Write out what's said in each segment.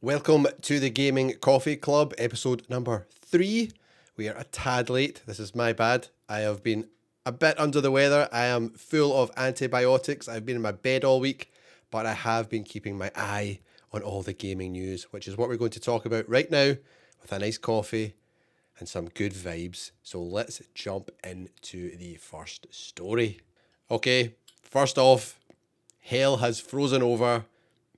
Welcome to the Gaming Coffee Club, episode number 3. We are a tad late. This is my bad. I have been a bit under the weather. I am full of antibiotics. I've been in my bed all week, but I have been keeping my eye on all the gaming news, which is what we're going to talk about right now with a nice coffee and some good vibes. So let's jump into the first story. Okay, first off, hell has frozen over.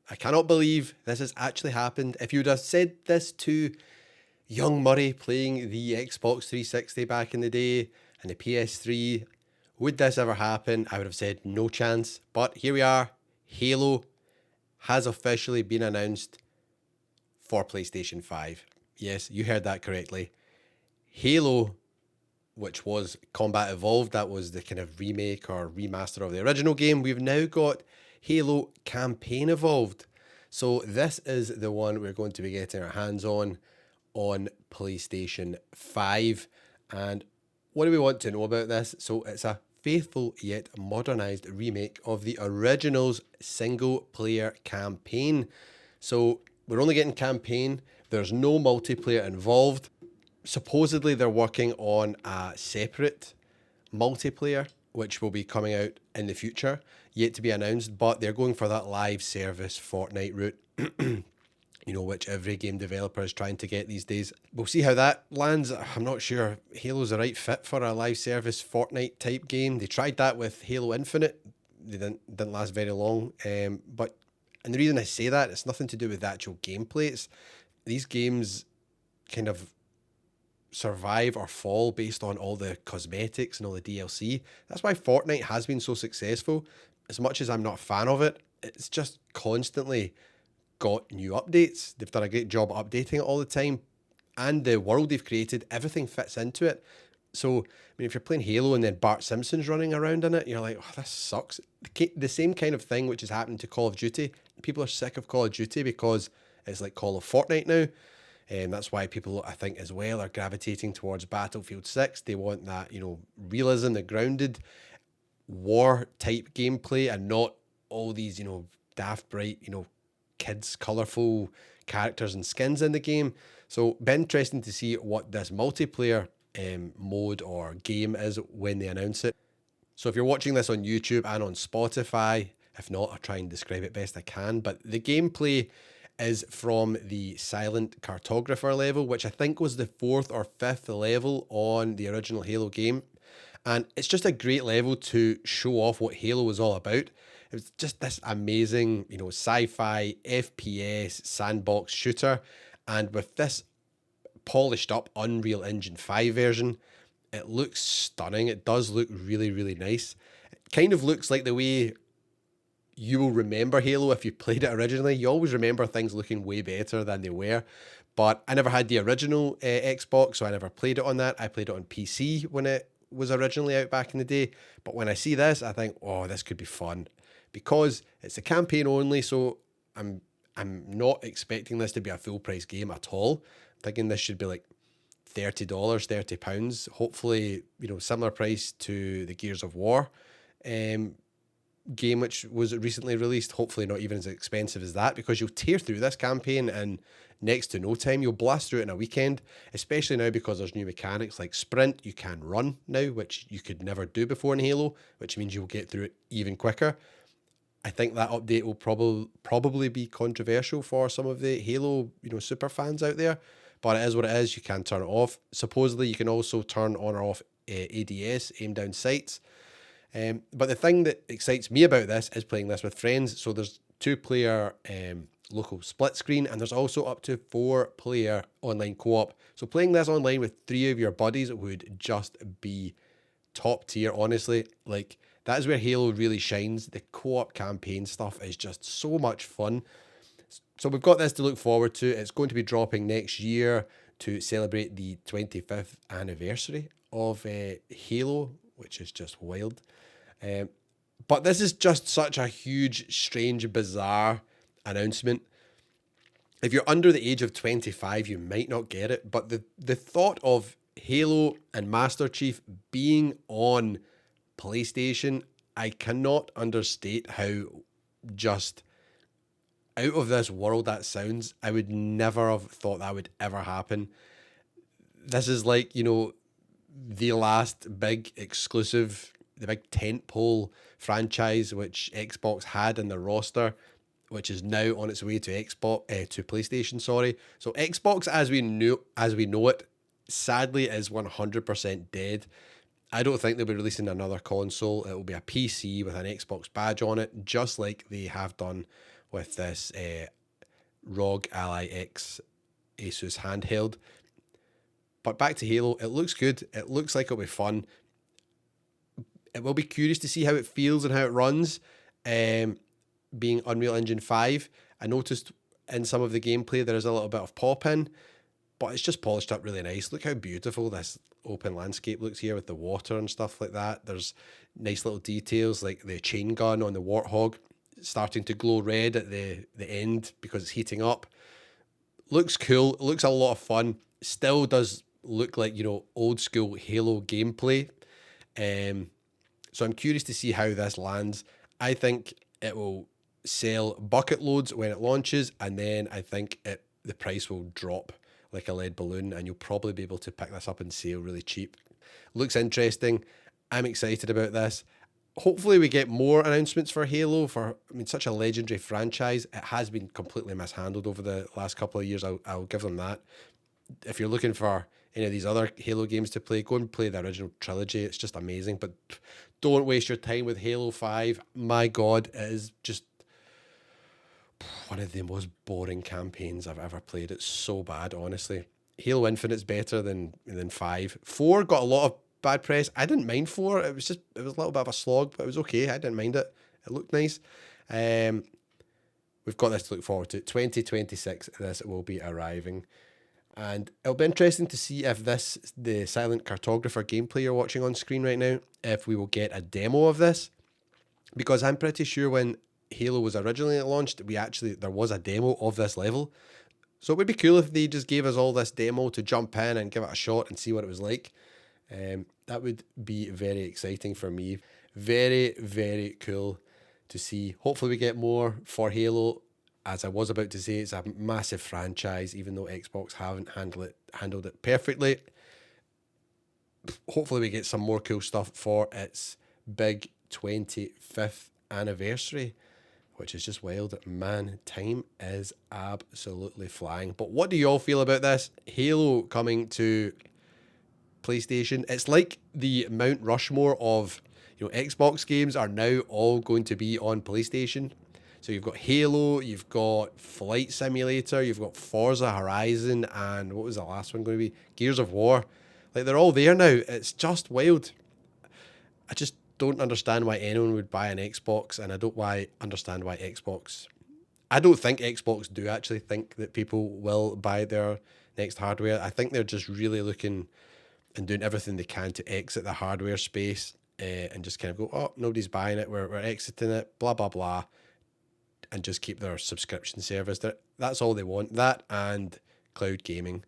I cannot believe this has actually happened. If you would have said this to young Murray playing the Xbox 360 back in the day and the PS3, would this ever happen? I would have said no chance. But here we are. Halo has officially been announced for PlayStation 5. Yes, you heard that correctly. Halo, which was Combat Evolved, that was the kind of remake or remaster of the original game. We've now got Halo Campaign Evolved. So this is the one we're going to be getting our hands on PlayStation 5. And what do we want to know about this? So it's a faithful yet modernized remake of the original's single player campaign. So we're only getting campaign. There's no multiplayer involved. Supposedly they're working on a separate multiplayer, which will be coming out in the future, yet to be announced, but they're going for that live service Fortnite route, which every game developer is trying to get these days. We'll see how that lands. I'm not sure Halo's the right fit for a live service Fortnite type game. They tried that with Halo Infinite. They didn't last very long. And the reason I say that, it's nothing to do with the actual gameplay. It's these games kind of survive or fall based on all the cosmetics and all the DLC. That's why Fortnite has been so successful. As much as I'm not a fan of it, it's just constantly got new updates. They've done a great job updating it all the time. And the world they've created, everything fits into it. So, if you're playing Halo and then Bart Simpson's running around in it, you're like, oh, this sucks. The same kind of thing which is happening to Call of Duty. People are sick of Call of Duty because it's like Call of Fortnite now. And that's why people, I think, as well, are gravitating towards Battlefield 6. They want that, realism, the grounded war-type gameplay and not all these, daft, bright, kids, colourful characters and skins in the game. So, be interesting to see what this multiplayer mode or game is when they announce it. So, if you're watching this on YouTube and on Spotify, if not, I'll try and describe it best I can. But the gameplay is from the Silent Cartographer level, which I think was the 4th or 5th level on the original Halo game. And it's just a great level to show off what Halo was all about. It was just this amazing, sci-fi FPS sandbox shooter. And with this polished up Unreal Engine 5 version, it looks stunning. It does look really, really nice. It kind of looks like the way you will remember Halo if you played it originally. You always remember things looking way better than they were. But I never had the original Xbox, so I never played it on that. I played it on PC when it was originally out back in the day. But when I see this, I think, oh, this could be fun. Because it's a campaign only, so I'm not expecting this to be a full price game at all. I'm thinking this should be like $30, £30. Hopefully, similar price to the Gears of War game which was recently released. Hopefully not even as expensive as that, because you'll tear through this campaign in next to no time. You'll blast through it in a weekend, especially now because there's new mechanics like sprint. You can run now, which you could never do before in Halo, which means you'll get through it even quicker. I think that update will probably be controversial for some of the Halo super fans out there, but it is what it is. You can turn it off. Supposedly you can also turn on or off ADS, aim down sights. But the thing that excites me about this is playing this with friends. So there's 2-player local split screen, and there's also up to 4-player online co-op. So playing this online with 3 of your buddies would just be top tier, honestly. Like, that is where Halo really shines. The co-op campaign stuff is just so much fun. So we've got this to look forward to. It's going to be dropping next year to celebrate the 25th anniversary of Halo, which is just wild. But this is just such a huge, strange, bizarre announcement. If you're under the age of 25, you might not get it, but the thought of Halo and Master Chief being on PlayStation, I cannot understate how just out of this world that sounds. I would never have thought that would ever happen. This is like, you know, the last big exclusive, the big tentpole franchise which Xbox had in their roster, which is now on its way to to PlayStation. Sorry, so Xbox as we know it, sadly is 100% dead. I don't think they'll be releasing another console. It will be a PC with an Xbox badge on it, just like they have done with this ROG Ally X Asus handheld. But back to Halo, it looks good. It looks like it'll be fun. It will be curious to see how it feels and how it runs, being Unreal Engine 5. I noticed in some of the gameplay there is a little bit of pop-in, but it's just polished up really nice. Look how beautiful this open landscape looks here with the water and stuff like that. There's nice little details like the chain gun on the Warthog starting to glow red at the end because it's heating up. Looks cool. It looks a lot of fun. Still does look like, you know, old school Halo gameplay. So I'm curious to see how this lands. I think it will sell bucket loads when it launches, and then I think the price will drop like a lead balloon, and you'll probably be able to pick this up and sale really cheap. Looks interesting. I'm excited about this. Hopefully we get more announcements for Halo. Such a legendary franchise. It has been completely mishandled over the last couple of years. I'll give them that. If you're looking for any of these other Halo games to play, go and play the original trilogy. It's just amazing. But don't waste your time with Halo 5. My God, it is just one of the most boring campaigns I've ever played. It's so bad, honestly. Halo Infinite's better than 5. 4 got a lot of bad press. I didn't mind 4. It was a little bit of a slog, but it was okay. I didn't mind it. It looked nice. We've got this to look forward to. 2026, this will be arriving. And it'll be interesting to see if the Silent Cartographer gameplay you're watching on screen right now, if we will get a demo of this. Because I'm pretty sure when Halo was originally launched, there was a demo of this level. So it would be cool if they just gave us all this demo to jump in and give it a shot and see what it was like. That would be very exciting for me. Very, very cool to see. Hopefully we get more for Halo. As I was about to say, it's a massive franchise, even though Xbox haven't handled it perfectly. Hopefully we get some more cool stuff for its big 25th anniversary, which is just wild. Man, time is absolutely flying. But what do you all feel about this? Halo coming to PlayStation. It's like the Mount Rushmore of, you know, Xbox games are now all going to be on PlayStation. So you've got Halo, you've got Flight Simulator, you've got Forza Horizon, and what was the last one going to be? Gears of War. Like, they're all there now. It's just wild. I just don't understand why anyone would buy an Xbox, and I don't understand why Xbox... I don't think Xbox do actually think that people will buy their next hardware. I think they're just really looking and doing everything they can to exit the hardware space and just kind of go, oh, nobody's buying it, we're exiting it, blah, blah, blah, and just keep their subscription service. That's all they want. That and cloud gaming.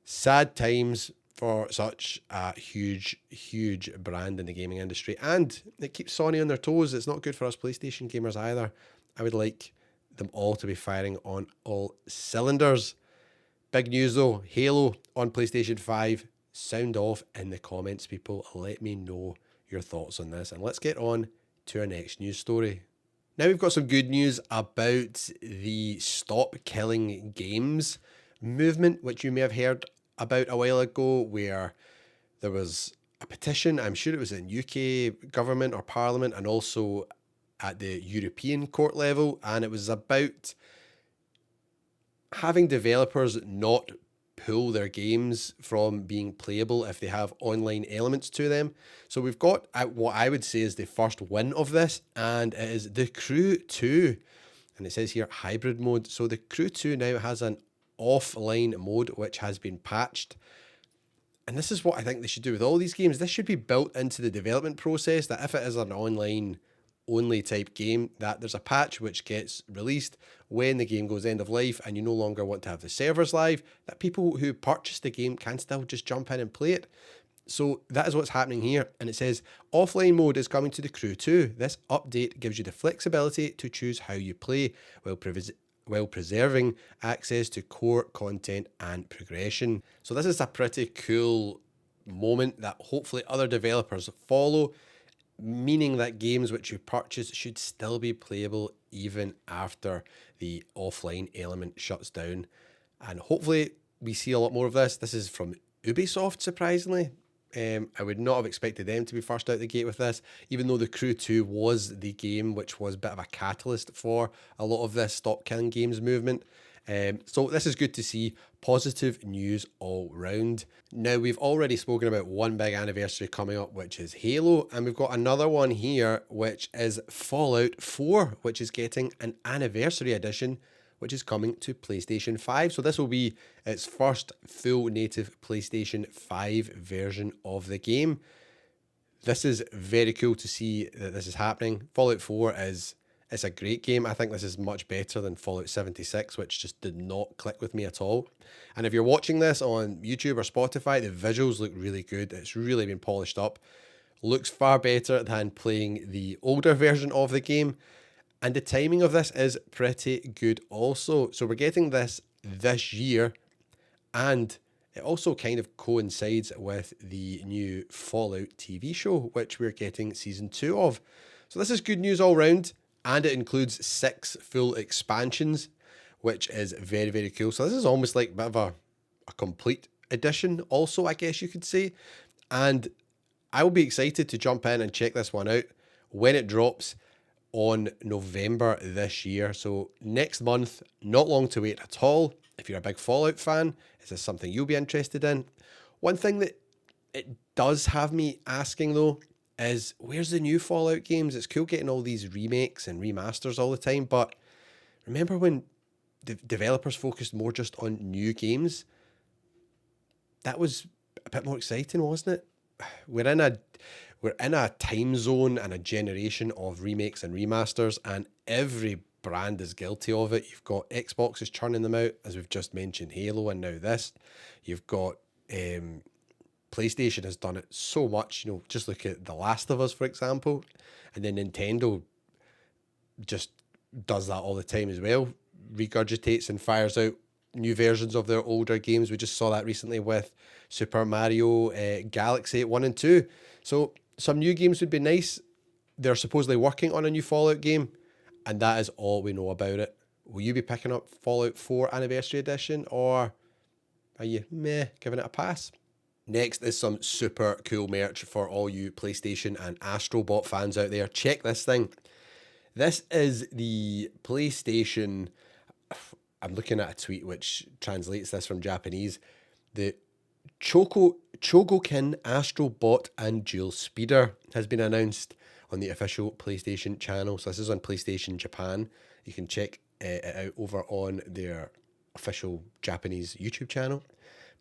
Sad times for such a huge, huge brand in the gaming industry. And it keeps Sony on their toes. It's not good for us PlayStation gamers either. I would like them all to be firing on all cylinders. Big news though, Halo on PlayStation 5. Sound off in the comments, people. Let me know your thoughts on this. And let's get on to our next news story. Now we've got some good news about the Stop Killing Games movement, which you may have heard about a while ago, where there was a petition. I'm sure it was in UK government or parliament and also at the European court level. And it was about having developers not pull their games from being playable if they have online elements to them. So we've got what I would say is the first win of this, and it is The Crew 2. And it says here hybrid mode. So The Crew 2 now has an offline mode which has been patched. And this is what I think they should do with all these games. This should be built into the development process, that if it is an online only type game, that there's a patch which gets released when the game goes end of life and you no longer want to have the servers live, that people who purchase the game can still just jump in and play it. So that is what's happening here. And it says offline mode is coming to The Crew 2. This update gives you the flexibility to choose how you play while while preserving access to core content and progression. So this is a pretty cool moment that hopefully other developers follow, meaning that games which you purchase should still be playable even after the offline element shuts down. And hopefully we see a lot more of this. This is from Ubisoft, surprisingly. I would not have expected them to be first out the gate with this, even though The Crew 2 was the game which was a bit of a catalyst for a lot of this stop killing games movement. So this is good to see. Positive news all round. Now, we've already spoken about one big anniversary coming up, which is Halo, and we've got another one here, which is Fallout 4, which is getting an anniversary edition, which is coming to PlayStation 5. So this will be its first full native PlayStation 5 version of the game. This is very cool to see that this is happening. Fallout 4 it's a great game. I think this is much better than Fallout 76, which just did not click with me at all. And if you're watching this on YouTube or Spotify, the visuals look really good. It's really been polished up. Looks far better than playing the older version of the game. And the timing of this is pretty good also. So we're getting this year, and it also kind of coincides with the new Fallout TV show, which we're getting season 2 of. So this is good news all round, and it includes 6 full expansions, which is very, very cool. So this is almost like a bit of a complete edition also, I guess you could say. And I will be excited to jump in and check this one out when it drops on November this year. So next month, not long to wait at all. If you're a big Fallout fan, is this something you'll be interested in? One thing that it does have me asking though is, where's the new Fallout games? It's cool getting all these remakes and remasters all the time, but remember when the developers focused more just on new games? That was a bit more exciting, wasn't it? We're in a time zone and a generation of remakes and remasters, and every brand is guilty of it. You've got Xbox is churning them out, as we've just mentioned, Halo, and now this. You've got PlayStation has done it so much. Just look at The Last of Us, for example, and then Nintendo just does that all the time as well. Regurgitates and fires out new versions of their older games. We just saw that recently with Super Mario Galaxy 1 and 2. So some new games would be nice. They're supposedly working on a new Fallout game, and that is all we know about it. Will you be picking up Fallout 4 Anniversary Edition, or are you giving it a pass? Next is some super cool merch for all you PlayStation and Astro bot fans out there. Check this thing. This is the PlayStation. I'm looking at a tweet which translates this from Japanese. The Chogokin Astro Bot and Dual Speeder has been announced on the official PlayStation channel. So this is on PlayStation Japan. You can check it out over on their official Japanese YouTube channel.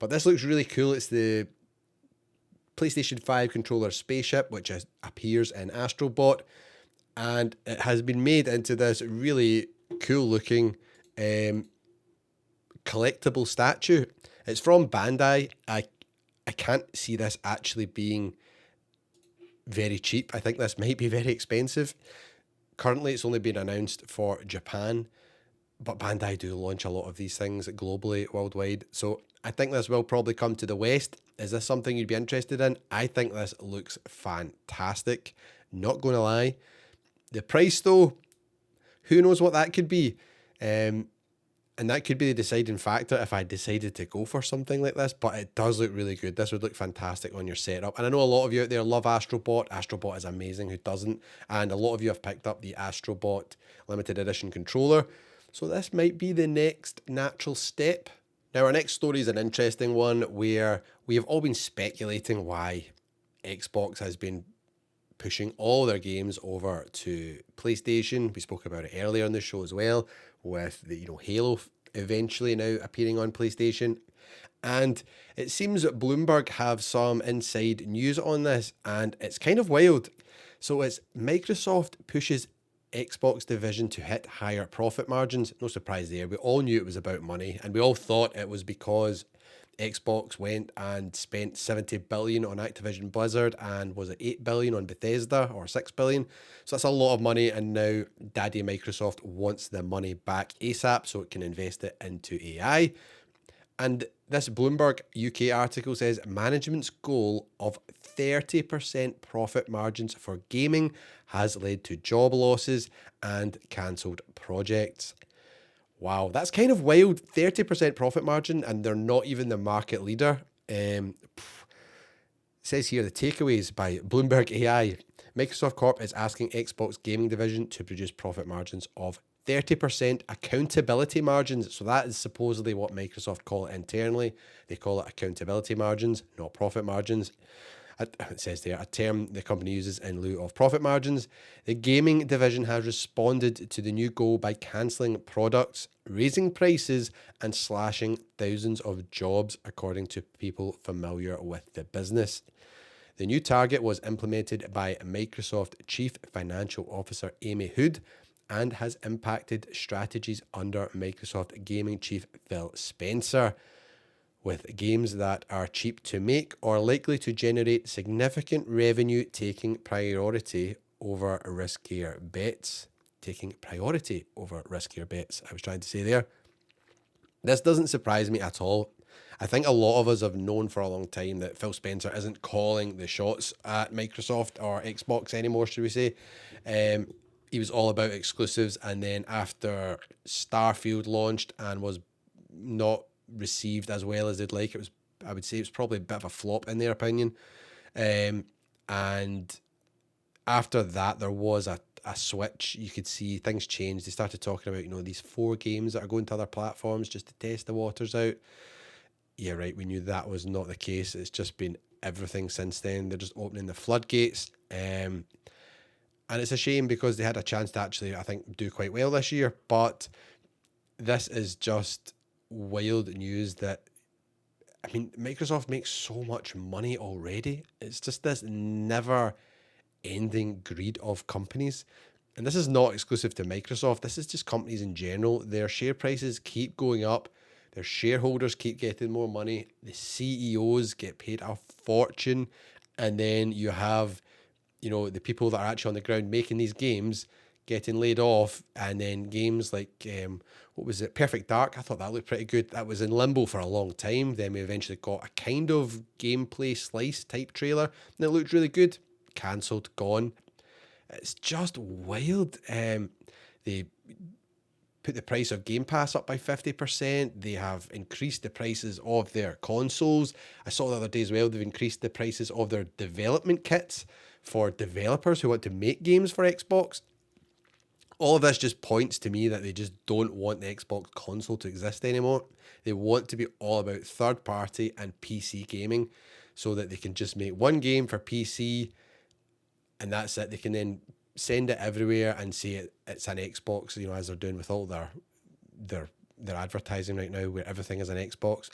But this looks really cool. It's the PlayStation 5 controller spaceship, which appears in Astro Bot, and it has been made into this really cool looking collectible statue. It's from Bandai. I can't see this actually being very cheap. I think this might be very expensive. Currently, it's only been announced for Japan, but Bandai do launch a lot of these things globally, worldwide. So I think this will probably come to the West. Is this something you'd be interested in? I think this looks fantastic. Not going to lie. The price, though, who knows what that could be? And that could be the deciding factor if I decided to go for something like this, but it does look really good. This would look fantastic on your setup. And I know a lot of you out there love Astrobot. Astrobot is amazing, who doesn't? And a lot of you have picked up the Astrobot limited edition controller. So this might be the next natural step. Now, our next story is an interesting one where we have all been speculating why Xbox has been pushing all their games over to PlayStation. We spoke about it earlier in the show as well, with the Halo eventually now appearing on PlayStation. And it seems that Bloomberg have some inside news on this, and it's kind of wild. So it's Microsoft pushes Xbox division to hit higher profit margins. No surprise there. We all knew it was about money, and we all thought it was because Xbox went and spent 70 billion on Activision Blizzard, and was it 8 billion on Bethesda, or 6 billion? So that's a lot of money, and now Daddy Microsoft wants the money back ASAP so it can invest it into AI. And this Bloomberg UK article says management's goal of 30% profit margins for gaming has led to job losses and cancelled projects. Wow, that's kind of wild. 30% profit margin, and they're not even the market leader. It says here the takeaways by Bloomberg AI. Microsoft Corp is asking Xbox gaming division to produce profit margins of 30% accountability margins. So that is supposedly what Microsoft call it internally. They call it accountability margins, not profit margins. It says there, a term the company uses in lieu of profit margins. The gaming division has responded to the new goal by cancelling products, raising prices, and slashing thousands of jobs, according to people familiar with the business. The new target was implemented by Microsoft Chief Financial Officer Amy Hood and has impacted strategies under Microsoft Gaming Chief Phil Spencer, with games that are cheap to make or likely to generate significant revenue taking priority over riskier bets. Taking priority over riskier bets, I was trying to say there. This doesn't surprise me at all. I think a lot of us have known for a long time that Phil Spencer isn't calling the shots at Microsoft or Xbox anymore, should we say. He was all about exclusives, and then after Starfield launched and was not received as well as they'd like, I would say it was probably a bit of a flop in their opinion. And after that, there was a switch. You could see things changed. They started talking about, these 4 games that are going to other platforms just to test the waters out. Yeah, right. We knew that was not the case. It's just been everything since then. They're just opening the floodgates. And it's a shame because they had a chance to actually, I think, do quite well this year. But this is just wild news that, Microsoft makes so much money already. It's just this never ending greed of companies. And this is not exclusive to Microsoft. This is just companies in general. Their share prices keep going up. Their shareholders keep getting more money. The CEOs get paid a fortune. And then you have, the people that are actually on the ground making these games getting laid off. And then games like, what was it? Perfect Dark. I thought that looked pretty good. That was in limbo for a long time. Then we eventually got a kind of gameplay slice type trailer. And it looked really good. Cancelled, gone. It's just wild. They put the price of Game Pass up by 50%. They have increased the prices of their consoles. I saw the other day as well, they've increased the prices of their development kits for developers who want to make games for Xbox. All of this just points to me that they just don't want the Xbox console to exist anymore. They want to be all about third party and PC gaming so that they can just make one game for PC and that's it. They can then send it everywhere and say it's an Xbox, as they're doing with all their advertising right now, where everything is an Xbox.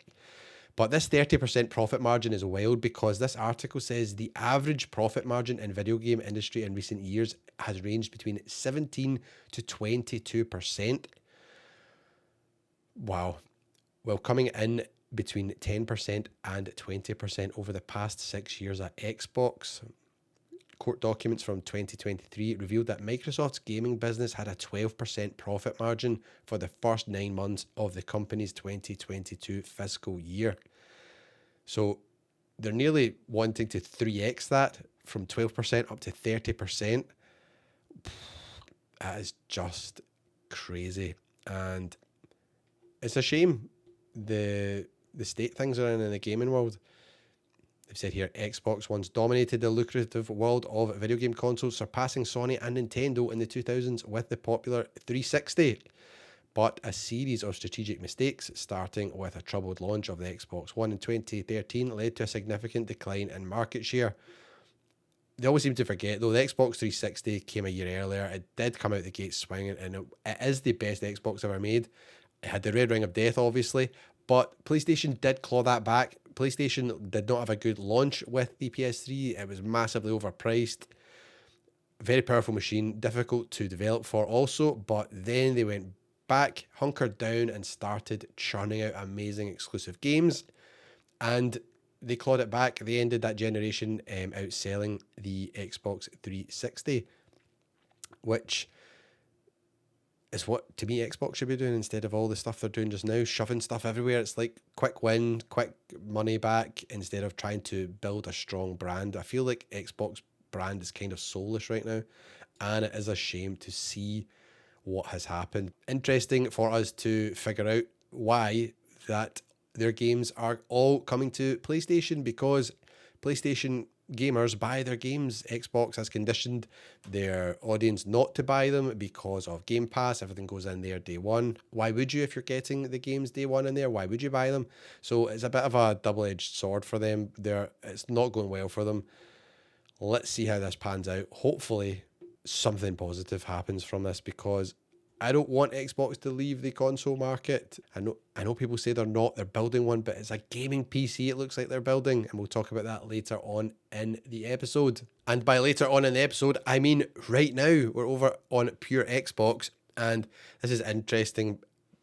But this 30% profit margin is wild because this article says the average profit margin in video game industry in recent years has ranged between 17 to 22%. Wow. Well, coming in between 10% and 20% over the past 6 years at Xbox. Court documents from 2023 revealed that Microsoft's gaming business had a 12% profit margin for the first 9 months of the company's 2022 fiscal year. So they're nearly wanting to 3x that from 12% up to 30%. That is just crazy. And it's a shame the state things are in the gaming world. They've said here, Xbox once dominated the lucrative world of video game consoles, surpassing Sony and Nintendo in the 2000s with the popular 360. But a series of strategic mistakes, starting with a troubled launch of the Xbox One in 2013, led to a significant decline in market share. They always seem to forget, though, the Xbox 360 came a year earlier. It did come out the gate swinging, and it is the best Xbox ever made. It had the red ring of death, obviously, but PlayStation did claw that back. PlayStation did not have a good launch with the PS3. It was massively overpriced. Very powerful machine, difficult to develop for also, but then they went back, hunkered down, and started churning out amazing exclusive games. And they clawed it back. They ended that generation outselling the Xbox 360, which is what, to me, Xbox should be doing instead of all the stuff they're doing just now, shoving stuff everywhere. It's like quick win, quick money back, instead of trying to build a strong brand. I feel like Xbox brand is kind of soulless right now, and it is a shame to see what has happened. Interesting for us to figure out why that their games are all coming to PlayStation, because PlayStation gamers buy their games. Xbox has conditioned their audience not to buy them because of Game Pass. Everything goes in there day one. Why would you, if you're getting the games day one in there? Why would you buy them? So it's a bit of a double-edged sword for them. It's not going well for them. Let's see how this pans out. Hopefully something positive happens from this, because I don't want Xbox to leave the console market. I know people say they're building one, but it's a gaming PC it looks like they're building, and we'll talk about that later on in the episode. And by later on in the episode, I mean right now. We're over on Pure Xbox, and this is interesting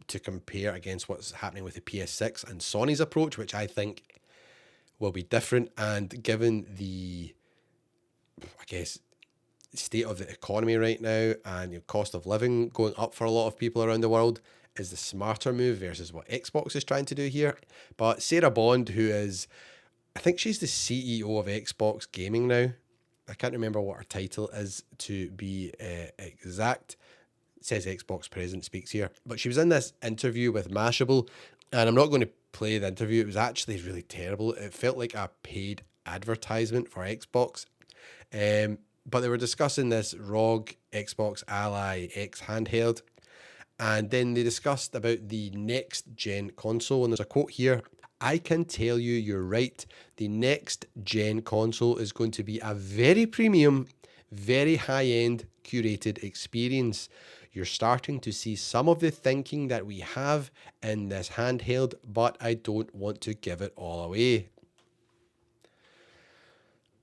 to compare against what's happening with the PS6 and Sony's approach, which I think will be different. And given the, I guess, state of the economy right now, and cost of living going up for a lot of people around the world, is the smarter move versus what Xbox is trying to do here. But Sarah Bond, who is, I think she's the CEO of Xbox Gaming now. I can't remember what her title is to be exact. It says Xbox President speaks here. But she was in this interview with Mashable, and I'm not going to play the interview. It was actually really terrible. It felt like a paid advertisement for Xbox. But they were discussing this ROG Xbox Ally X handheld, and then they discussed about the next gen console, and there's a quote here: "I can tell you, you're right. The next gen console is going to be a very premium, very high-end curated experience. You're starting to see some of the thinking that we have in this handheld, but I don't want to give it all away."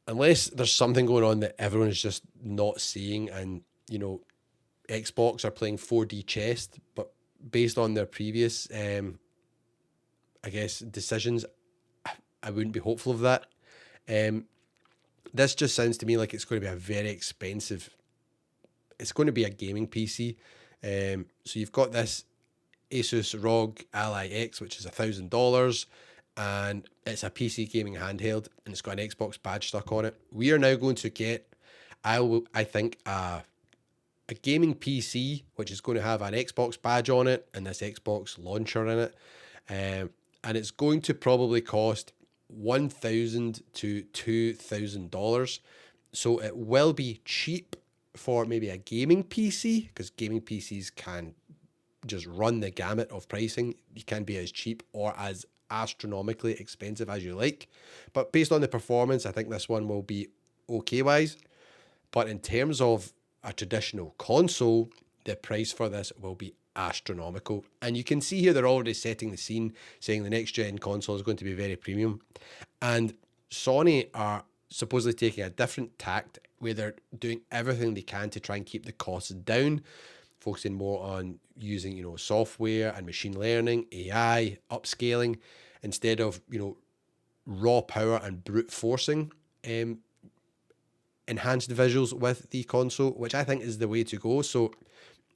Unless there's something going on that everyone is just not seeing, and Xbox are playing 4D chess, but based on their previous I guess decisions, I wouldn't be hopeful of that. This just sounds to me like it's going to be a very expensive, it's going to be a gaming PC. So you've got this Asus ROG Ally X, which is $1,000, and it's a PC gaming handheld, and it's got an Xbox badge stuck on it. We are now going to get, I think, a gaming PC, which is going to have an Xbox badge on it and this Xbox launcher in it. And it's going to probably cost $1,000 to $2,000. So it will be cheap for maybe a gaming PC, because gaming PCs can just run the gamut of pricing. You can be as cheap or as astronomically expensive as you like. But based on the performance, I think this one will be okay wise. But in terms of a traditional console, the price for this will be astronomical. And you can see here they're already setting the scene, saying the next gen console is going to be very premium. And Sony are supposedly taking a different tact, where they're doing everything they can to try and keep the costs down, focusing more on using software and machine learning, AI, upscaling, instead of raw power and brute forcing enhanced visuals with the console, which I think is the way to go. So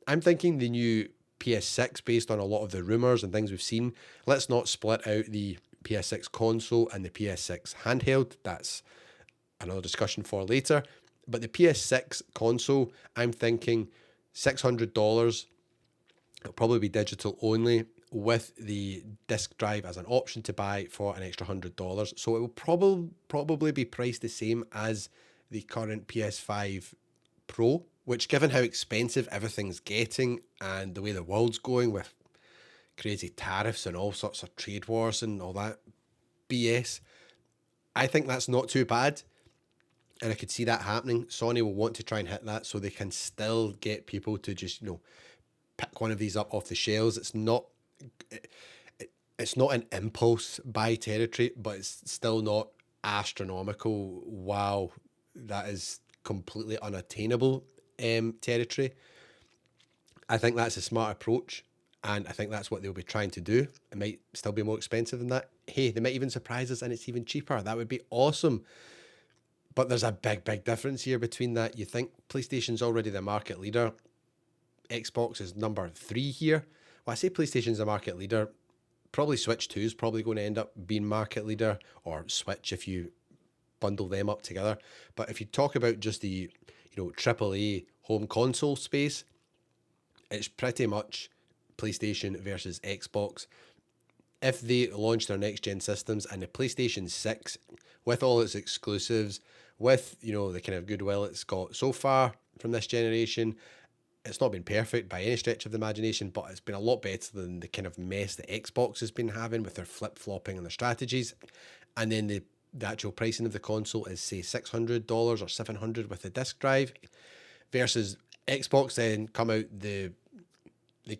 I'm thinking the new PS6, based on a lot of the rumors and things we've seen, let's not split out the PS6 console and the PS6 handheld. That's another discussion for later. But the PS6 console, I'm thinking $600. It'll probably be digital only, with the disc drive as an option to buy for an extra $100. So it will probably be priced the same as the current PS5 Pro, which, given how expensive everything's getting and the way the world's going with crazy tariffs and all sorts of trade wars and all that BS, I think that's not too bad. And I could see that happening. Sony will want to try and hit that so they can still get people to just, pick one of these up off the shelves. It's not an impulse buy territory, but it's still not astronomical. Wow, that is completely unattainable territory. I think that's a smart approach. And I think that's what they'll be trying to do. It might still be more expensive than that. Hey, they might even surprise us and it's even cheaper. That would be awesome. But there's a big difference here between that. You think PlayStation's already the market leader. Xbox is number 3 here. Well, I say PlayStation's the market leader. Probably Switch 2 is probably going to end up being market leader, or Switch if you bundle them up together. But if you talk about just the, AAA home console space, it's pretty much PlayStation versus Xbox. If they launch their next gen systems and the PlayStation 6, with all its exclusives, with, the kind of goodwill it's got so far from this generation, it's not been perfect by any stretch of the imagination, but it's been a lot better than the kind of mess that Xbox has been having with their flip-flopping and their strategies. And then the actual pricing of the console is, say, $600 or $700 with the disc drive, versus Xbox then come out the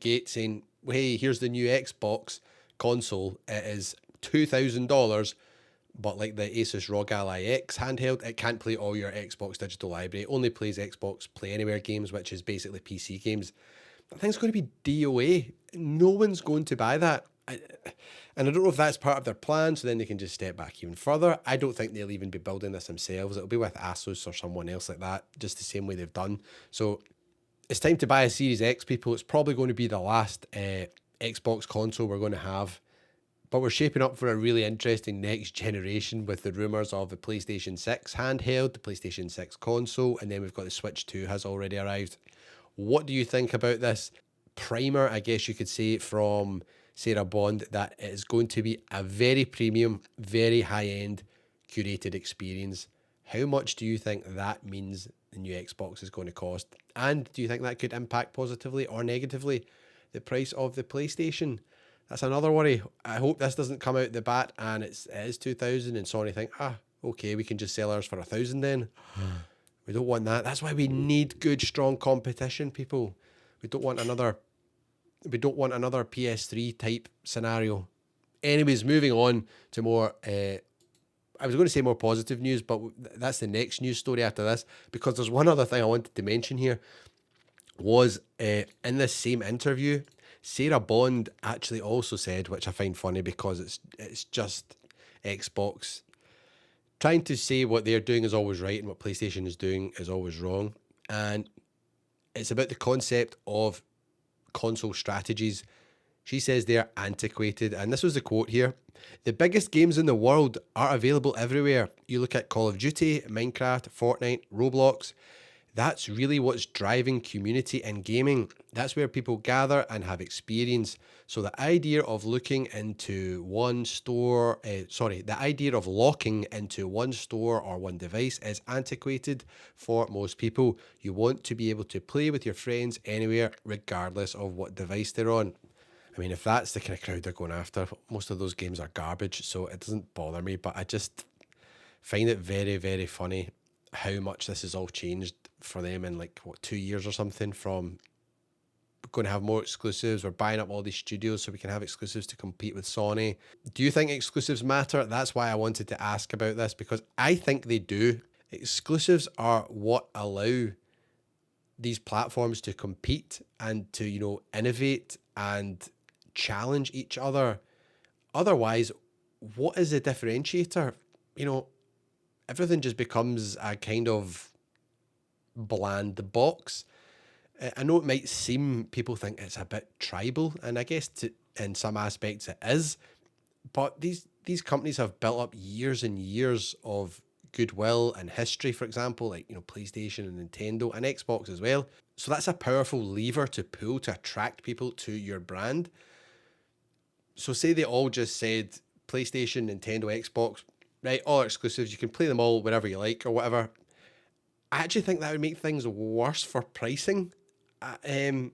gate saying, hey, here's the new Xbox console. It is $2,000, but like the Asus ROG Ally X handheld, it can't play all your Xbox digital library. It only plays Xbox Play Anywhere games, which is basically PC games. That thing's going to be DOA. No one's going to buy that. And I don't know if that's part of their plan, so then they can just step back even further. I don't think they'll even be building this themselves. It'll be with Asus or someone else like that, just the same way they've done. So it's time to buy a Series X, people. It's probably going to be the last Xbox console we're going to have. But we're shaping up for a really interesting next generation with the rumours of the PlayStation 6 handheld, the PlayStation 6 console, and then we've got the Switch 2 has already arrived. What do you think about this primer, I guess you could say, from Sarah Bond, that it is going to be a very premium, very high-end, curated experience? How much do you think that means the new Xbox is going to cost? And do you think that could impact positively or negatively the price of the PlayStation? That's another worry. I hope this doesn't come out the bat and it is 2,000 and Sony think, okay, we can just sell ours for 1,000 then. We don't want that. That's why we need good, strong competition, people. We don't want another PS3 type scenario. Anyways, moving on to more, I was going to say more positive news, but that's the next news story after this, because there's one other thing I wanted to mention here. Was in this same interview, Sarah Bond actually also said, which I find funny because it's just Xbox trying to say what they're doing is always right and what PlayStation is doing is always wrong. And it's about the concept of console strategies. She says they're antiquated, and this was the quote here. The biggest games in the world are available everywhere. You look at Call of Duty, Minecraft, Fortnite, Roblox. That's really what's driving community and gaming. That's where people gather and have experience. So the idea of locking into one store or one device is antiquated for most people. You want to be able to play with your friends anywhere, regardless of what device they're on. I mean, if that's the kind of crowd they're going after, most of those games are garbage, so it doesn't bother me, but I just find it very, very funny how much this has all changed for them in 2 years or something, from going to have more exclusives. We're buying up all these studios so we can have exclusives to compete with Sony. Do you think exclusives matter? That's why I wanted to ask about this, because I think they do. Exclusives are what allow these platforms to compete and to, innovate and challenge each other. Otherwise, what is the differentiator? Everything just becomes a kind of bland box. I know it might seem, people think it's a bit tribal, and I guess in some aspects it is, but these companies have built up years and years of goodwill and history, for example, PlayStation and Nintendo and Xbox as well. So that's a powerful lever to pull to attract people to your brand. So say they all just said PlayStation, Nintendo, Xbox, right, all exclusives, you can play them all whenever you like or whatever. I actually think that would make things worse for pricing. I'm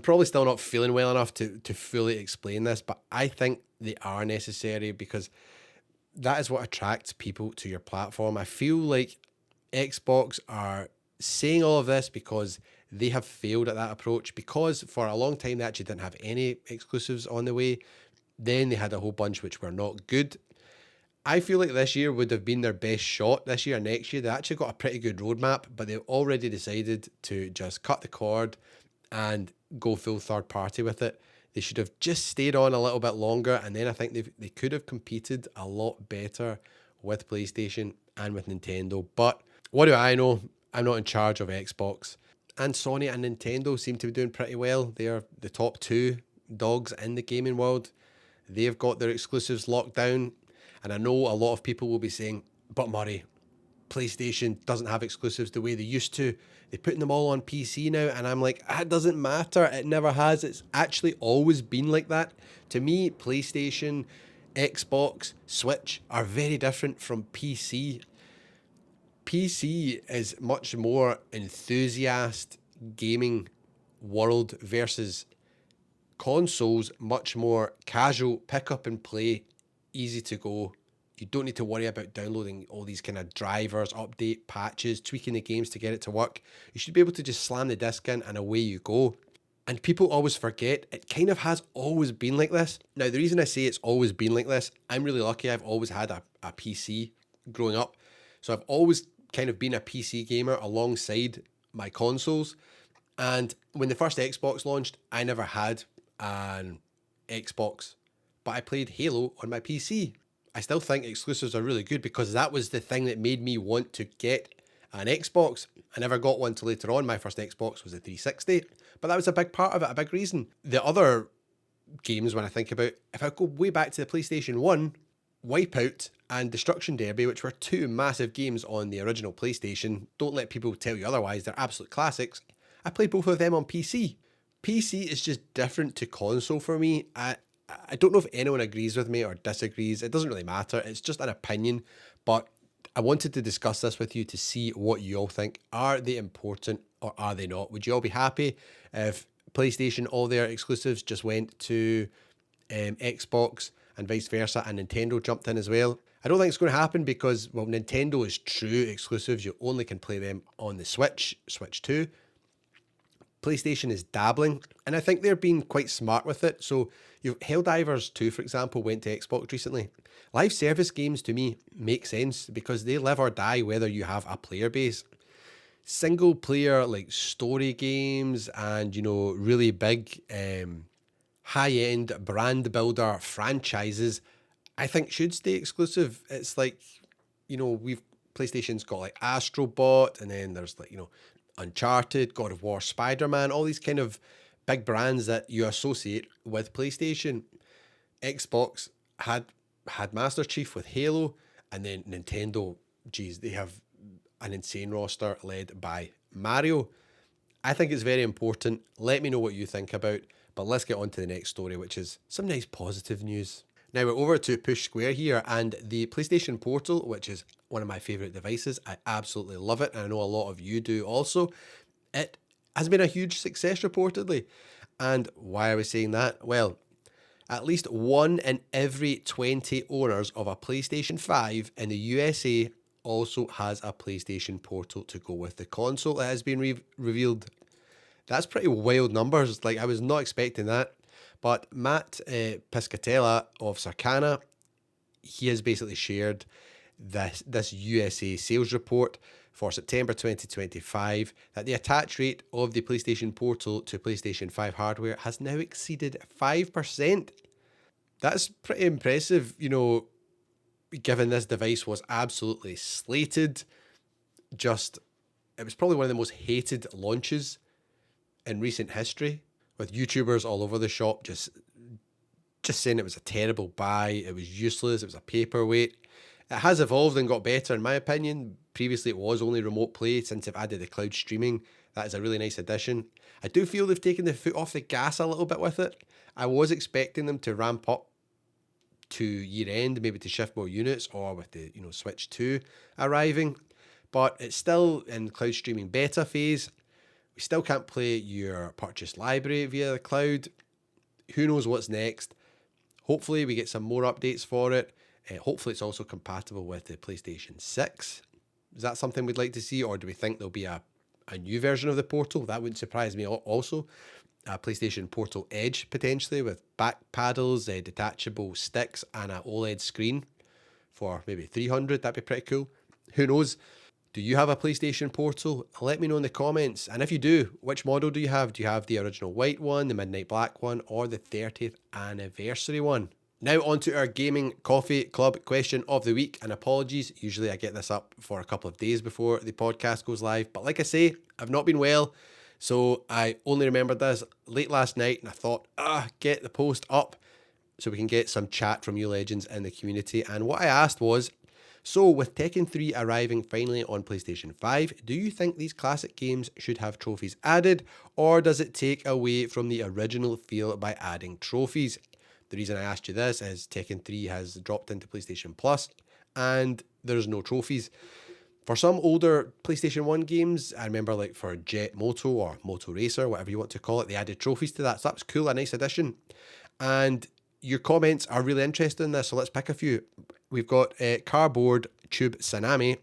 probably still not feeling well enough to fully explain this, but I think they are necessary because that is what attracts people to your platform. I feel like Xbox are saying all of this because they have failed at that approach, because for a long time they actually didn't have any exclusives on the way. Then they had a whole bunch which were not good. I feel like this year would have been their best shot. This year, next year, they actually got a pretty good roadmap, but they've already decided to just cut the cord and go full third party with it. They should have just stayed on a little bit longer, and then I think they could have competed a lot better with PlayStation and with Nintendo. But what do I know? I'm not in charge of Xbox. And Sony and Nintendo seem to be doing pretty well. They're the top two dogs in the gaming world. They've got their exclusives locked down. And I know a lot of people will be saying, but Murray, PlayStation doesn't have exclusives the way they used to. They're putting them all on PC now. And I'm like, it doesn't matter. It never has. It's actually always been like that. To me, PlayStation, Xbox, Switch are very different from PC. PC is much more enthusiast gaming world versus consoles, much more casual, pick up and play, easy to go. You don't need to worry about downloading all these kind of drivers, update patches, tweaking the games to get it to work. You should be able to just slam the disc in and away you go. And people always forget, it kind of has always been like this. Now, the reason I say it's always been like this, I'm really lucky I've always had a PC growing up. So I've always kind of been a PC gamer alongside my consoles. And when the first Xbox launched, I never had an Xbox, but I played Halo on my PC. I still think exclusives are really good because that was the thing that made me want to get an Xbox. I never got one till later on. My first Xbox was a 360, but that was a big part of it, a big reason. The other games, when I think about, if I go way back to the PlayStation 1, Wipeout and Destruction Derby, which were two massive games on the original PlayStation, don't let people tell you otherwise, they're absolute classics. I played both of them on PC. PC is just different to console for me. I don't know if anyone agrees with me or disagrees. It doesn't really matter. It's just an opinion. But I wanted to discuss this with you to see what you all think. Are they important or are they not? Would you all be happy if PlayStation, all their exclusives just went to Xbox and vice versa, and Nintendo jumped in as well? I don't think it's going to happen because, well, Nintendo is true exclusives. You only can play them on the Switch, Switch 2. PlayStation is dabbling, and I think they're being quite smart with it. So, Helldivers 2, for example, went to Xbox recently. Live service games, to me, make sense because they live or die whether you have a player base. Single player, like story games and, really big, high-end brand builder franchises, I think should stay exclusive. It's like, PlayStation's got like Astro and then there's like, Uncharted, God of War, Spider-Man, all these kind of big brands that you associate with PlayStation. Xbox had Master Chief with Halo, and then Nintendo, geez, they have an insane roster led by Mario. I think it's very important. Let me know what you think about, but let's get on to the next story, which is some nice positive news. Now we're over to Push Square here, and the PlayStation Portal, which is one of my favourite devices. I absolutely love it, and I know a lot of you do also. It has been a huge success reportedly. And why are we saying that? Well, at least 1 in every 20 owners of a PlayStation 5 in the USA also has a PlayStation Portal to go with the console. It has been revealed. That's pretty wild numbers. Like, I was not expecting that. But Matt Piscatella of Circana, he has basically shared this USA sales report for September 2025 that the attach rate of the PlayStation Portal to PlayStation 5 hardware has now exceeded 5%. That's pretty impressive, given this device was absolutely slated. It was probably one of the most hated launches in recent history, with YouTubers all over the shop just saying it was a terrible buy, it was useless, it was a paperweight. It has evolved and got better in my opinion. Previously it was only remote play. Since they've added the cloud streaming, that is a really nice addition. I do feel they've taken the foot off the gas a little bit with it. I was expecting them to ramp up to year end, maybe to shift more units, or with the Switch 2 arriving, but it's still in cloud streaming beta phase. We still can't play your purchased library via the cloud. Who knows what's next? Hopefully we get some more updates for it. Hopefully it's also compatible with the PlayStation 6. Is that something we'd like to see, or do we think there'll be a new version of the Portal? That wouldn't surprise me also. A PlayStation Portal Edge potentially with back paddles, detachable sticks and an OLED screen for maybe $300. That'd be pretty cool. Who knows? Do you have a PlayStation Portal? Let me know in the comments. And if you do, which model do you have? Do you have the original white one, the midnight black one, or the 30th anniversary one? Now on to our gaming coffee club question of the week, and apologies, usually I get this up for a couple of days before the podcast goes live, but like I say, I've not been well, so I only remembered this late last night, and I thought, get the post up so we can get some chat from you legends in the community. And what I asked was, so with Tekken 3 arriving finally on PlayStation 5, do you think these classic games should have trophies added, or does it take away from the original feel by adding trophies? The reason I asked you this is Tekken 3 has dropped into PlayStation Plus and there's no trophies. For some older PlayStation 1 games, I remember like for Jet Moto or Moto Racer, whatever you want to call it, they added trophies to that. So that was cool, a nice addition. And your comments are really interested in this, so let's pick a few. We've got Cardboard Tube Sanami.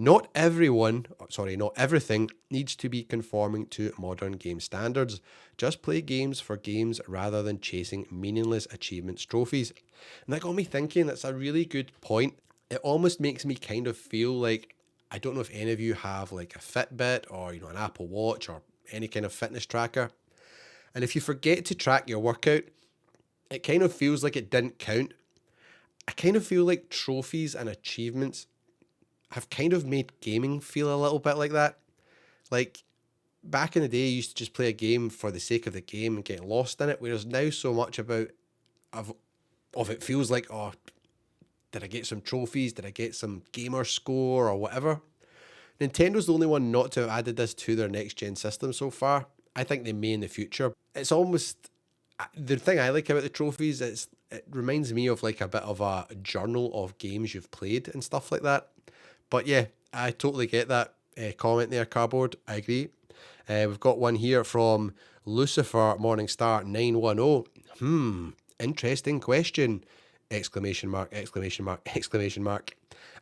Not everything needs to be conforming to modern game standards. Just play games for games rather than chasing meaningless achievements trophies. And that got me thinking, that's a really good point. It almost makes me kind of feel like, I don't know if any of you have like a Fitbit or, an Apple Watch or any kind of fitness tracker. And if you forget to track your workout, it kind of feels like it didn't count. I kind of feel like trophies and achievements have kind of made gaming feel a little bit like that. Like back in the day, you used to just play a game for the sake of the game and get lost in it, whereas now so much of it feels like, oh, did I get some trophies? Did I get some gamer score or whatever? Nintendo's the only one not to have added this to their next gen system so far. I think they may in the future. It's almost, the thing I like about the trophies is it reminds me of like a bit of a journal of games you've played and stuff like that. But yeah, I totally get that comment there, Cardboard. I agree. We've got one here from Lucifer Morningstar 910. Interesting question. Exclamation mark, exclamation mark, exclamation mark.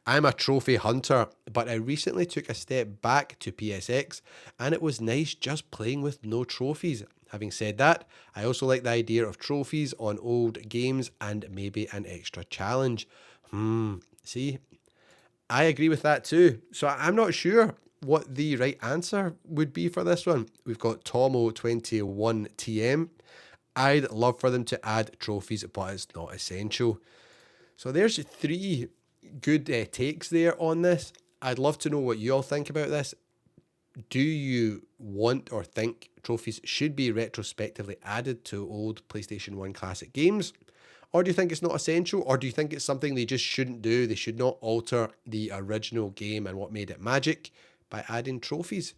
I'm a trophy hunter, but I recently took a step back to PSX and it was nice just playing with no trophies. Having said that, I also like the idea of trophies on old games and maybe an extra challenge. See, I agree with that too. So I'm not sure what the right answer would be for this one. We've got Tomo21TM. I'd love for them to add trophies, but it's not essential. So there's three good takes there on this. I'd love to know what you all think about this. Do you want or think trophies should be retrospectively added to old PlayStation 1 classic games? Or do you think it's not essential? Or do you think it's something they just shouldn't do? They should not alter the original game and what made it magic by adding trophies.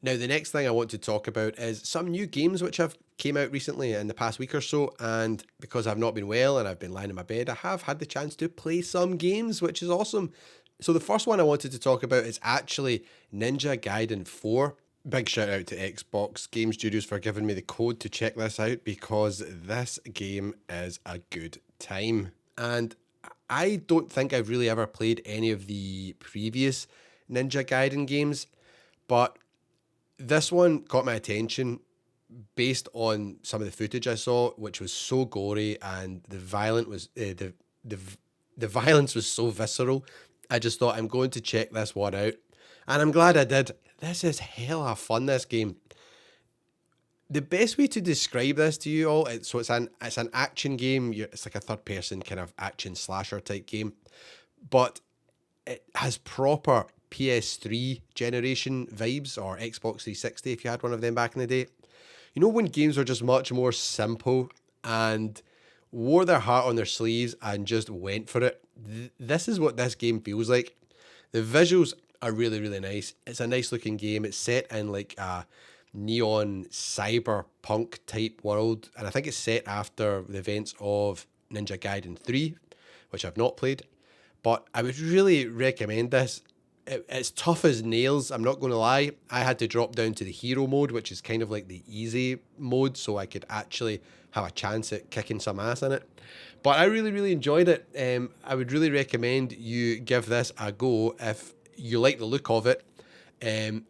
Now, the next thing I want to talk about is some new games which have came out recently in the past week or so. And because I've not been well and I've been lying in my bed, I have had the chance to play some games, which is awesome. So the first one I wanted to talk about is actually Ninja Gaiden 4. Big shout out to Xbox Game Studios for giving me the code to check this out because this game is a good time. And I don't think I've really ever played any of the previous Ninja Gaiden games, but this one caught my attention based on some of the footage I saw, which was so gory and the violence was so visceral. I just thought I'm going to check this one out, and I'm glad I did. This is hella fun, this game. The best way to describe this to you all, it's an action game. It's like a third person kind of action slasher type game, but it has proper PS3 generation vibes, or Xbox 360 if you had one of them back in the day. You know, when games were just much more simple and wore their heart on their sleeves and just went for it. This is what this game feels like. The visuals are really, really nice. It's a nice looking game. It's set in like a neon cyberpunk type world, and I think it's set after the events of Ninja Gaiden 3, which I've not played, but I would really recommend this. It's tough as nails, I'm not going to lie. I had to drop down to the hero mode, which is kind of like the easy mode, so I could actually have a chance at kicking some ass in it. But I really, really enjoyed it. I would really recommend you give this a go if you like the look of it, and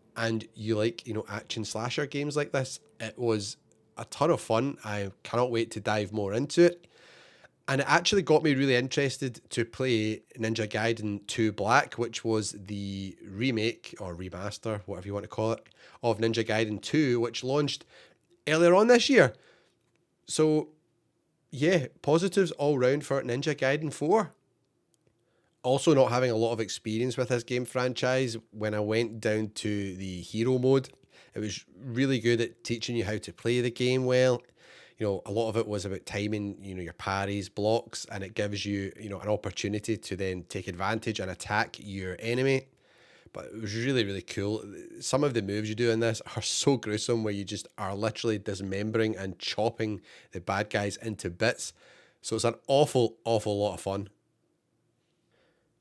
you like, action slasher games like this. It was a ton of fun. I cannot wait to dive more into it. And it actually got me really interested to play Ninja Gaiden 2 Black, which was the remake or remaster, whatever you want to call it, of Ninja Gaiden 2, which launched earlier on this year. So, yeah, positives all round for Ninja Gaiden 4. Also, not having a lot of experience with this game franchise, when I went down to the hero mode, it was really good at teaching you how to play the game well. You know, a lot of it was about timing, you know, your parries, blocks, and it gives you, you know, an opportunity to then take advantage and attack your enemy. But it was really, really cool. Some of the moves you do in this are so gruesome, where you just are literally dismembering and chopping the bad guys into bits. So it's an awful, awful lot of fun.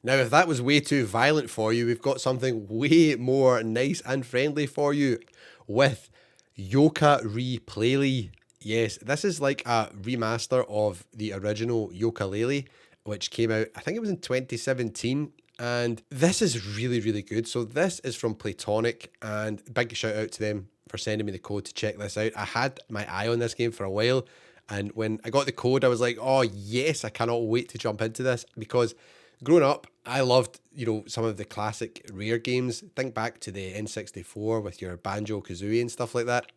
Now, if that was way too violent for you, we've got something way more nice and friendly for you with Yooka-Replaylee. Yes, this is like a remaster of the original Yooka-Laylee, which came out, I think it was in 2017. And this is really, really good. So this is from Playtonic, and big shout out to them for sending me the code to check this out. I had my eye on this game for a while, and when I got the code, I was like, oh yes, I cannot wait to jump into this, because growing up, I loved, you know, some of the classic Rare games. Think back to the N64 with your Banjo-Kazooie and stuff like that.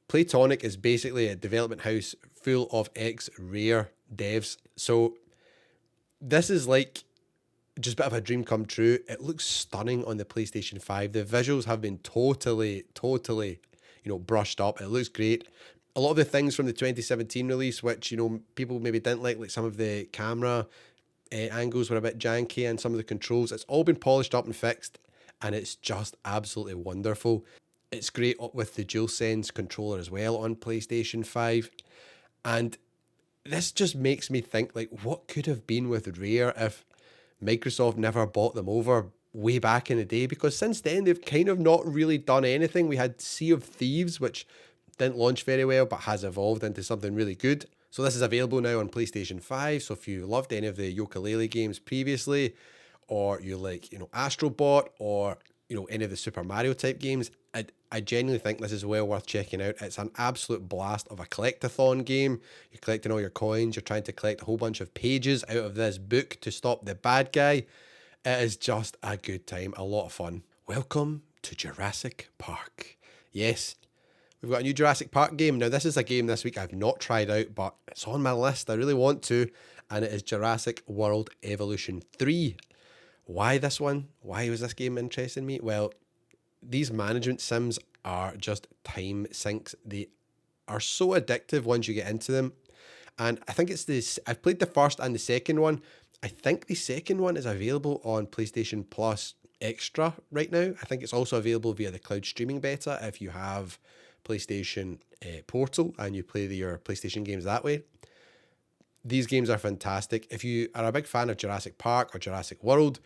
Playtonic is basically a development house full of ex-Rare devs. So this is like just a bit of a dream come true. It looks stunning on the PlayStation 5. The visuals have been totally, you know, brushed up. It looks great. A lot of the things from the 2017 release, which, you know, people maybe didn't like some of the camera angles were a bit janky, and some of the controls, it's all been polished up and fixed, and it's just absolutely wonderful. It's great with the DualSense controller as well on PlayStation 5. And this just makes me think, like, what could have been with Rare if Microsoft never bought them over way back in the day? Because since then, they've kind of not really done anything. We had Sea of Thieves, which didn't launch very well, but has evolved into something really good. So this is available now on PlayStation 5. So if you loved any of the Yooka-Laylee games previously, or you like, you know, Astro Bot, or, you know, any of the Super Mario type games, I genuinely think this is well worth checking out. It's an absolute blast of a collectathon game. You're collecting all your coins. You're trying to collect a whole bunch of pages out of this book to stop the bad guy. It is just a good time, a lot of fun. Welcome to Jurassic Park. Yes, we've got a new Jurassic Park game. Now, this is a game this week I've not tried out, but it's on my list. I really want to. And it is Jurassic World Evolution 3. Why this one? Why was this game interesting me? Well, these management sims are just time sinks. They are so addictive once you get into them. And I think it's this, I've played the first and the second one. I think the second one is available on PlayStation Plus Extra right now. I think it's also available via the cloud streaming beta if you have PlayStation Portal and you play your PlayStation games that way. These games are fantastic. If you are a big fan of Jurassic Park or Jurassic World,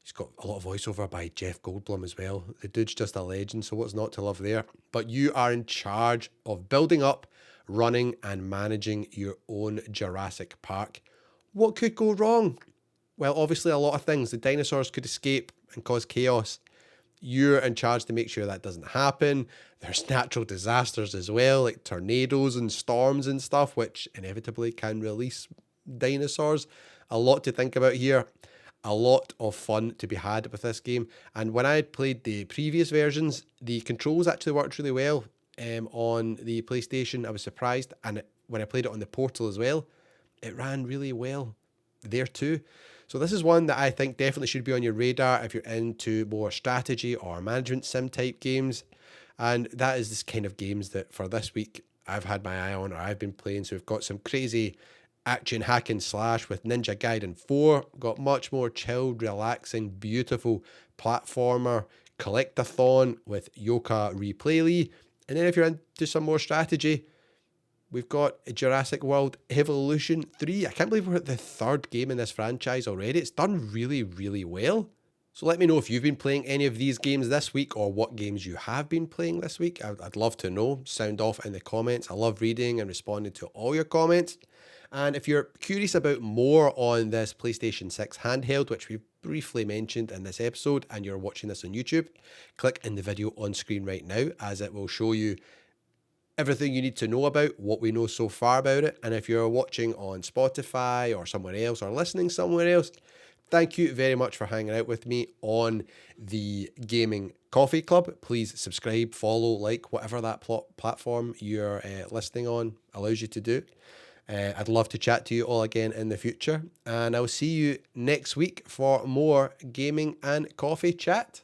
he's got a lot of voiceover by Jeff Goldblum as well. The dude's just a legend, so what's not to love there? But you are in charge of building up, running, and managing your own Jurassic Park. What could go wrong? Well, obviously a lot of things. The dinosaurs could escape and cause chaos. You're in charge to make sure that doesn't happen. There's natural disasters as well, like tornadoes and storms and stuff, which inevitably can release dinosaurs. A lot to think about here. A lot of fun to be had with this game. And when I had played the previous versions, the controls actually worked really well on the PlayStation. I was surprised. And when I played it on the Portal as well, it ran really well there too. So this is one that I think definitely should be on your radar if you're into more strategy or management sim type games. And that is this kind of games that for this week I've had my eye on, or I've been playing. So we've got some crazy action hack and slash with Ninja Gaiden 4. Got much more chilled, relaxing, beautiful platformer collectathon with Yooka-Replaylee. And then if you're into some more strategy, we've got Jurassic World Evolution 3. I can't believe we're at the third game in this franchise already. It's done really, really well. So let me know if you've been playing any of these games this week, or what games you have been playing this week. I'd love to know. Sound off in the comments. I love reading and responding to all your comments. And if you're curious about more on this PlayStation 6 handheld, which we've briefly mentioned in this episode, and you're watching this on YouTube, click in the video on screen right now, as it will show you everything you need to know about what we know so far about it. And if you're watching on Spotify or somewhere else or listening somewhere else, thank you very much for hanging out with me on the Gaming Coffee Club. Please subscribe, follow, like, whatever that platform you're listening on allows you to do. I'd love to chat to you all again in the future. And I'll see you next week for more gaming and coffee chat.